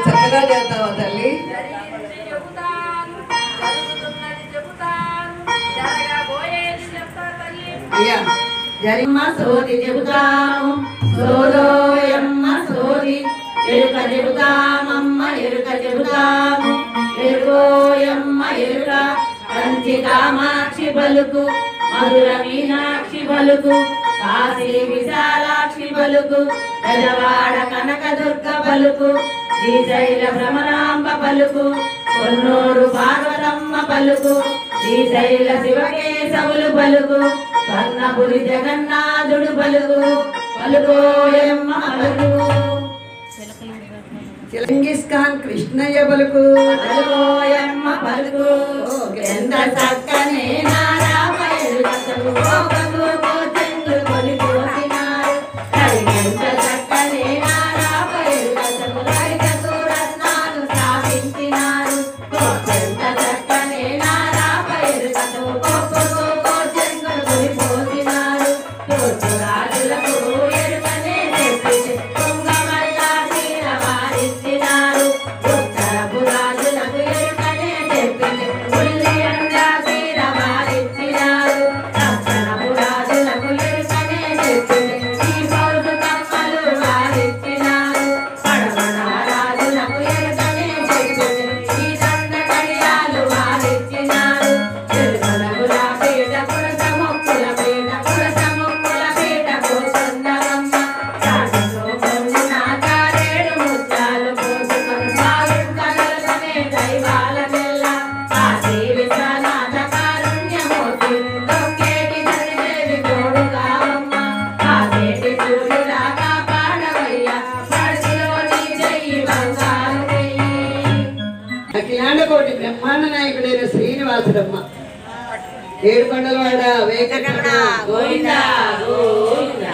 చక్కగా చేస్తావా తల్లి? అయ్యా జరిమ్మ సోది చెబుతాము, సోదోయమ్మ సోది ఎరుక చెబుతామమ్మ, ఎరుక చెబుతాము, ఎరుకోయమ్మ ఎరుక. కంచి కామాక్షి పలుకు, మధుర మీనాక్షి పలుకు, కాశీ విశాలాక్షి పలుకు, గజవాడ కనకదుర్గ పలుకు, శ్రీశైల భ్రమరాంబ పలుకు, కొన్నూరు పార్వతమ్మ పలుకు, శ్రీశైల శివకేశవులు పలుకు, స్వర్ణపురి జగన్నాథుడు పలుకు, పలుకోయమ్మ పలుకు. చెంగిస్ ఖాన్ కృష్ణయ్య పలుకు, పలుకోయమ్మ పలుకు. ఎంత చక్కనే నారాయణుడు అసలు చెంగులు కొని పోసినారు, ఎంత చక్కనే నారాయణుడు అసలు రైతకు రత్నాలు స్థాపించినారు. ఎంత చక్కనే నారాయణుడు అసలు చెంగులు కొని పోసినారు. రాజులకు ఎరుకనే తెప్పించి కుంగమల్ల తీర వారిచ్చినారు. ఉత్తరపు రాజులకు ఎరుకనే తెప్పించి ఉల్లి అండ తీర వారిచ్చినారు. దక్షిణపు రాజులకు ఎరుకనే తెప్పించి ఈ పౌరు కమ్మలు వారిచ్చినారు. పడమర రాజులకు ఎరుకనే తెప్పించి ఈ దండ కడియాలు వారిచ్చినారు. ఎరుకలకు పీట పురస మొక్కుల పీట, పురస మొక్కుల పీట పోసున్నవమ్మ. రాజుతో పొందిన కారేడు ముత్యాలు పోసుకొని సాగుకలనే దైవాల నెల్ల. కాశీ విశ్వనాథ కారుణ్యమూర్తి, దొక్కేటి ధరిదేవి తోడుగావమ్మ. కాసేటి సూర్యుడా కాపాడవయ్యా, పడతిలో నీ చెయ్యి బంగారు చెయ్యి. అఖిలాండకోటి బ్రహ్మాండ నాయకుడైన శ్రీనివాసుడమ్మ, ఏడుకొండలవాడ వెంకటరమణ గోవింద గోవింద.